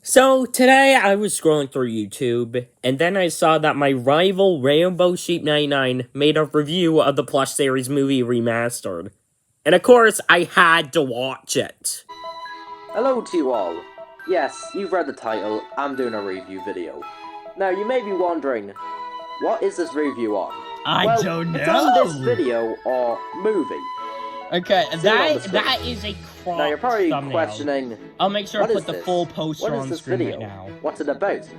So, today I was scrolling through YouTube, and then I saw that my rival Rainbow Sheep 99 made a review of the Plush series movie Remastered. And of course, I had to watch it. Hello to you all. Yes, you've read the title, I'm doing a review video. Now, you may be wondering, what is this review on? I don't know. It's on this video or movie. Okay, that is a crop Now, you're probably thumbnail. questioning, I'll make sure I put the full poster what is on this screen video? right now. What's it about?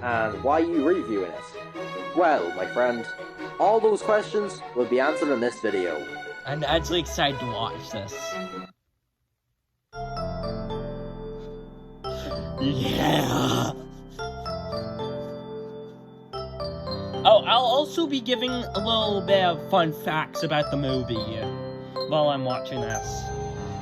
And why are you reviewing it? Well, my friend, all those questions will be answered in this video. I'm actually excited to watch this. Yeah! Oh, I'll also be giving a little bit of fun facts about the movie while I'm watching this.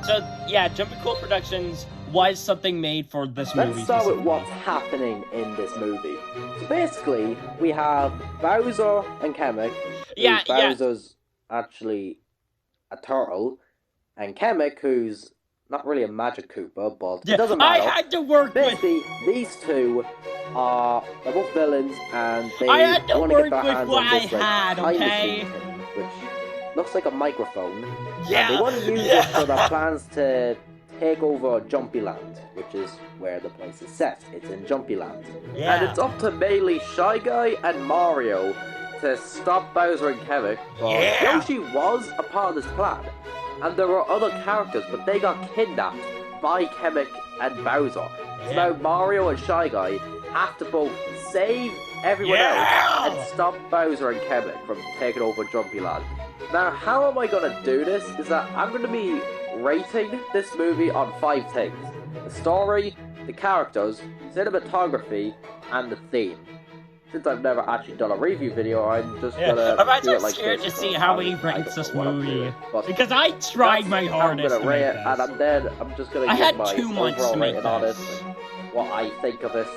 So, yeah, Jumping Cool Productions was something made for this movie. Let's start with what's happening in this movie. So basically, we have Bowser and Kamek. Bowser's actually a turtle, and Kamek, who's not really a magic Koopa, but it doesn't matter. I had to work basically, these two they're both villains, and they want to get their with hands what on this I had, time okay? machine thing, which looks like a microphone. Yeah, and they want to use it for their plans to take over Jumpy Land, which is where the place is set. It's in Jumpy Land. Yeah. And it's up to mainly Shy Guy and Mario to stop Bowser and Kamek. But Yoshi was a part of this plan. And there were other characters, but they got kidnapped by Kamek and Bowser. So now Mario and Shy Guy have to both save everyone else and stop Bowser and Kamek from taking over Jumpy Land. Now, how am I going to do this? Is that I'm going to be rating this movie on 5 things. The story, the characters, cinematography, and the theme. Since I've never actually done a review video, I'm just gonna I'm actually do it like scared this to see how he ranks this movie. Because I tried my hardest to make this. And then I'm just gonna give my overall rating on it, what I think of it.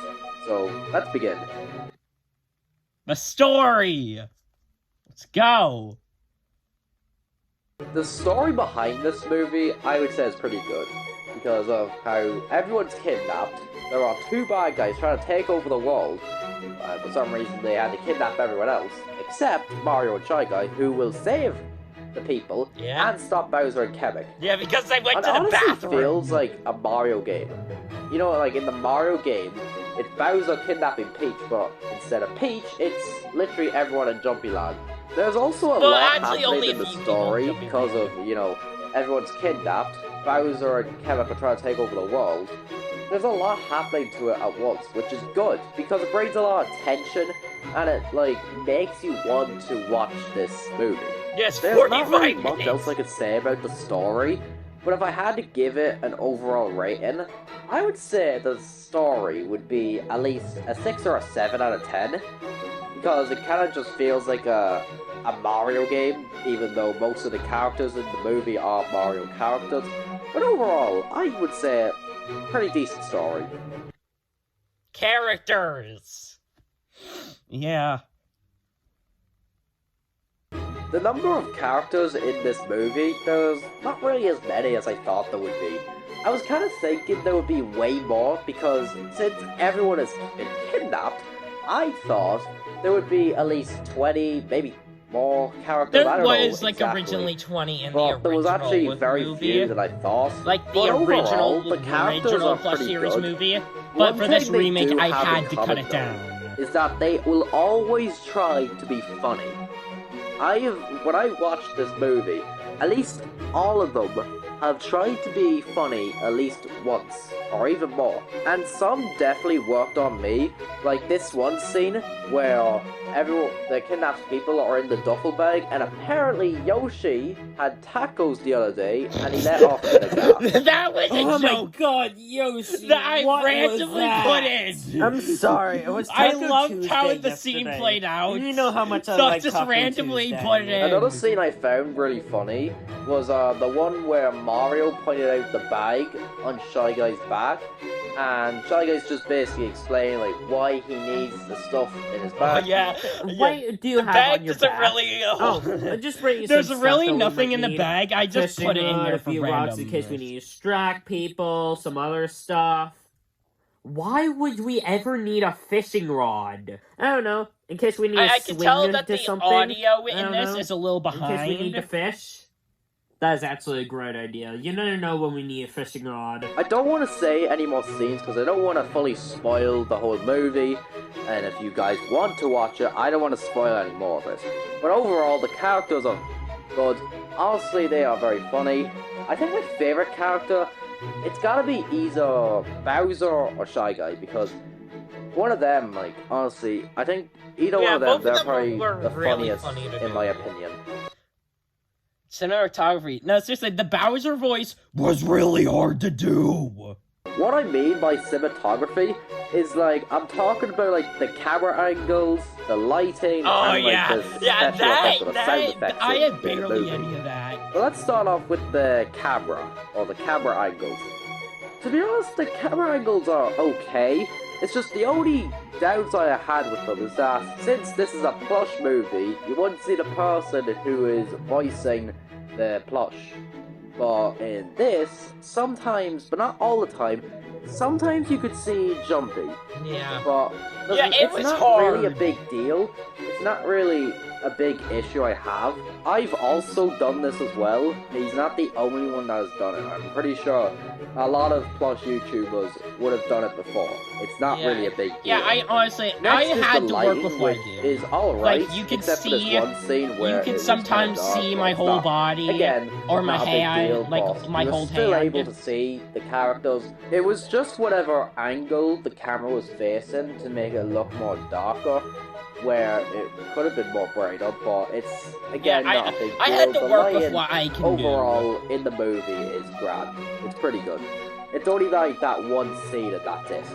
So, let's begin. The story! Let's go! The story behind this movie, I would say, is pretty good. Because of how everyone's kidnapped. There are 2 bad guys trying to take over the world. For some reason, they had to kidnap everyone else, except Mario and Shy Guy, who will save the people and stop Bowser and Kamek. Yeah, because they went to the bathroom. It feels like a Mario game. You know, like in the Mario game, it's Bowser kidnapping Peach, but instead of Peach, it's literally everyone in Jumpy Land. There's also a lot happening in the story because of, you know, everyone's kidnapped. Bowser and Kamek are trying to take over the world. There's a lot happening to it at once, which is good, because it brings a lot of tension, and it, like, makes you want to watch this movie. Yes, there's not really much else I could say about the story, but if I had to give it an overall rating, I would say the story would be at least a 6 or a 7 out of 10, because it kind of just feels like a Mario game, even though most of the characters in the movie are Mario characters. But overall, I would say pretty decent story. Characters! Yeah. The number of characters in this movie, there's not really as many as I thought there would be. I was kind of thinking there would be way more, because since everyone has been kidnapped, I thought there would be at least 20, maybe more characters. There I don't know was like exactly. Originally 20 in the but original there was actually very movie. few that I thought. Like the overall, original Plush series good. movie, but for this remake I had to cut it down. Is that they will always try to be funny. When I watched this movie, at least all of them have tried to be funny at least once, or even more. And some definitely worked on me, like this one scene where the kidnapped people are in the duffel bag, and apparently Yoshi had tacos the other day, and he let off in a gas. That was a joke! Oh my god, Yoshi, that I randomly put in! I'm sorry, it was I loved how the scene played out. You know how much I so like just Taco randomly Tuesday. put it in. Another scene I found really funny was the one where Mario pointed out the bag on Shy Guy's back, and Shy Guy's just basically explaining like why he needs the stuff in his bag. Oh yeah. What do you have on your back? Really, just bring you there's some really stuff nothing in the bag. I just put it in there a for few rocks in case we need to distract people. Some other stuff. Why would we ever need a fishing rod? I don't know. In case we need to I can swing tell that into the something. audio I in don't this know. is a little In case behind. we need to fish. That is actually a great idea. You never know when we need a fishing rod. I don't want to say any more scenes because I don't want to fully spoil the whole movie. And if you guys want to watch it, I don't want to spoil any more of it. But overall, the characters are good. Honestly, they are very funny. I think my favorite character, it's gotta be either Bowser or Shy Guy because one of them, like, honestly, I think either one of them, they're probably the really funniest in my opinion. Cinematography. No, seriously, the Bowser voice was really hard to do. What I mean by cinematography is, like, I'm talking about, like, the camera angles, the lighting, and, like, the special effects or the sound effects I in had the barely movie. any of that. So let's start off with the camera, or the camera angles. To be honest, the camera angles are okay. It's just the only downside I had with them is that since this is a Plush movie, you wouldn't see the person who is voicing the Plush. But in this, sometimes, but not all the time, sometimes you could see Jumpy. Yeah. But it was it's not hard. really a big deal. It's not really a big issue I have. I've also done this as well. He's not the only one that has done it. I'm pretty sure a lot of Plush YouTubers would have done it before. It's not really a big deal. Yeah, I honestly, Next I had is to the work lighting, with what I which do. is alright, Like, you can except for see- this one scene where You can it was sometimes kinda dark, see but my it's whole not. body, Again, or my not a big hand, deal, like but my you're whole still hand. able to see the characters. It was just whatever angle the camera was facing to make it look more darker, where it could have been more brighter, but it's, again, not a big deal. I had to The work with lighting what I can overall in the movie is grand. It's pretty good. It's only like that one scene and that's it.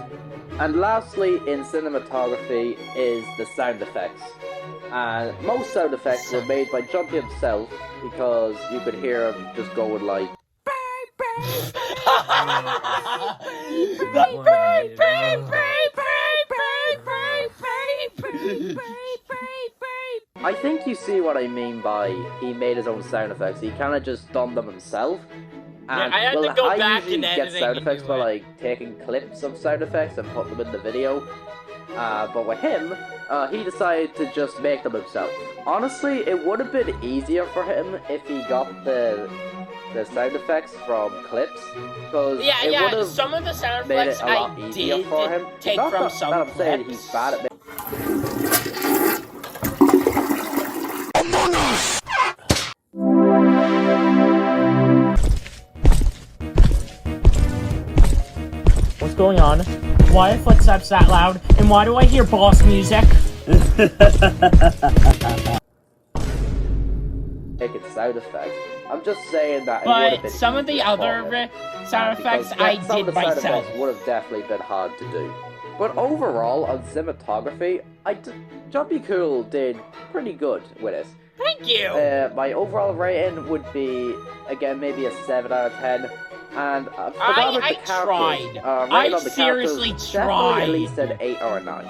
And lastly, in cinematography, is the sound effects. And most sound effects were made by Jumpy himself because you could hear him just going like. I think you see what I mean by he made his own sound effects. He kind of just done them himself. And, I had to go back usually and get editing sound and effects do by it. like taking clips of sound effects and put them in the video. But with him, he decided to just make them himself. Honestly, it would have been easier for him if he got the sound effects from clips, because it would have some of the sound made effects it a lot easier did for him. take Not from that, some that I'm saying clips. he's bad at What's going on? Why are footsteps that loud? And why do I hear boss music? making sound effects. I'm just saying that it would have But been some of the easier other for him. sound Because effects I some of did the sound myself. effects would have definitely been hard to do. But overall, on cinematography, Jumpy Cool did pretty good with it. Thank you! My overall rating would be, again, maybe a 7 out of 10. And for that with I the characters, tried. rating I on the seriously characters, definitely at least tried. an 8 or a 9.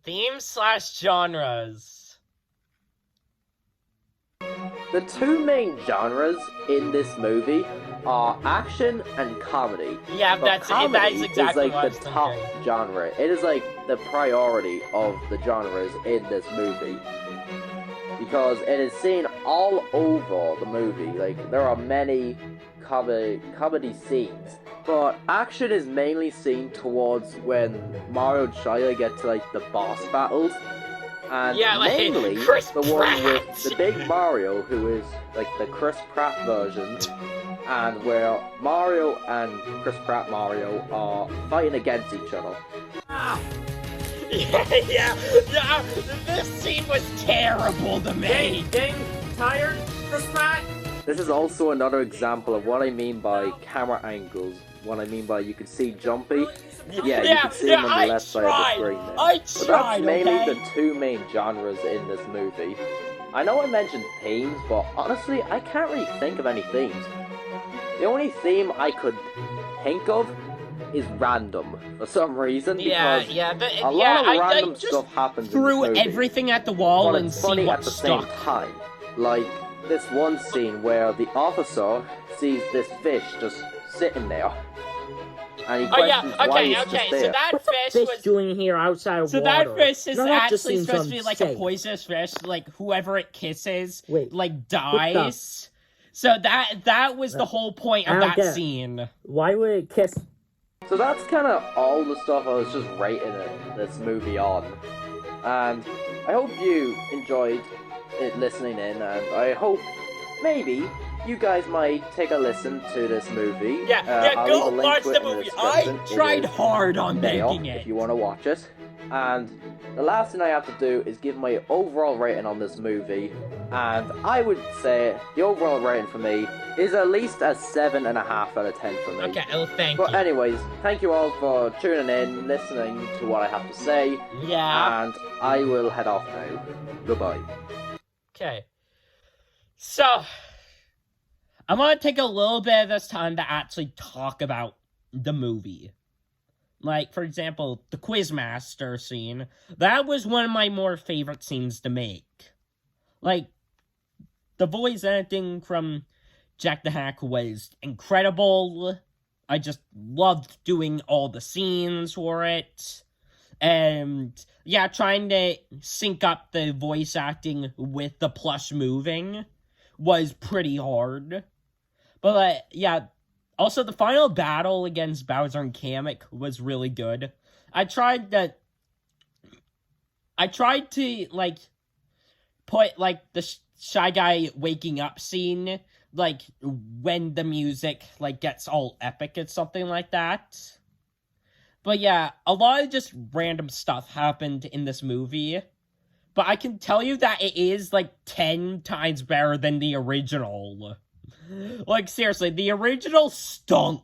Themes/genres. The two main genres in this movie are action and comedy. Yeah, But that's comedy exactly is what I like was the top thinking. genre. It is like the priority of the genres in this movie. Because it is seen all over the movie. Like, there are many comedy scenes. But action is mainly seen towards when Mario and Shia get to, like, the boss battles. And Yeah, like, mainly Chris the one with Pratt. the big Mario, who is, like, the Chris Pratt version. And where Mario and Chris Pratt Mario are fighting against each other. Yeah, this scene was terrible to me. Ding, tired, Chris Pratt? This is also another example of what I mean by camera angles. What I mean by you can see Jumpy. Yeah, you can see him on the left side of the screen there. I But that's tried, mainly okay? the two main genres in this movie. I know I mentioned themes, but honestly, I can't really think of any themes. The only theme I could think of is random, for some reason, because a lot of random stuff happens in threw this movie. everything at the wall But and it's see funny what at the stuck. same time. Like this one scene where the officer sees this fish just sitting there, and he Oh yeah, questions why okay, he's okay. just So there. that What's a fish fish was doing here outside of so water? that fish is Now that just actually seems supposed to be like a unsafe. poisonous fish. Like whoever it kisses, Wait, like dies. So that was the whole point I of don't that get it. scene. Why would it kiss? So that's kind of all the stuff I was just rating this movie on. And I hope you enjoyed it listening in, and I hope maybe you guys might take a listen to this movie. Yeah, I'll go leave a link watch to it the in movie. description. I It tried is hard on there making it. if you want to watch it. And the last thing I have to do is give my overall rating on this movie, and I would say the overall rating for me is at least a 7.5 out of 10 for me. Okay, oh thank But you. anyways, thank you all for tuning in, listening to what I have to say, Yeah. and I will head off now. Goodbye. Okay. So I'm gonna take a little bit of this time to actually talk about the movie. Like, for example, the Quizmaster scene. That was one of my more favorite scenes to make. Like, the voice acting from Jack the Hack was incredible. I just loved doing all the scenes for it. And, yeah, trying to sync up the voice acting with the plush moving was pretty hard. But, yeah, also the final battle against Bowser and Kamek was really good. I tried to, like, put, like, the Shy Guy waking up scene, like, when the music, like, gets all epic and something like that. But yeah, a lot of just random stuff happened in this movie. But I can tell you that it is, like, 10 times better than the original. Like, seriously, the original stunk.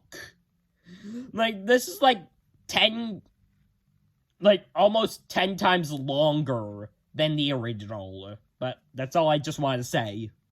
Like, this is, like, 10... Like, almost 10 times longer than the original. But that's all I just want to say.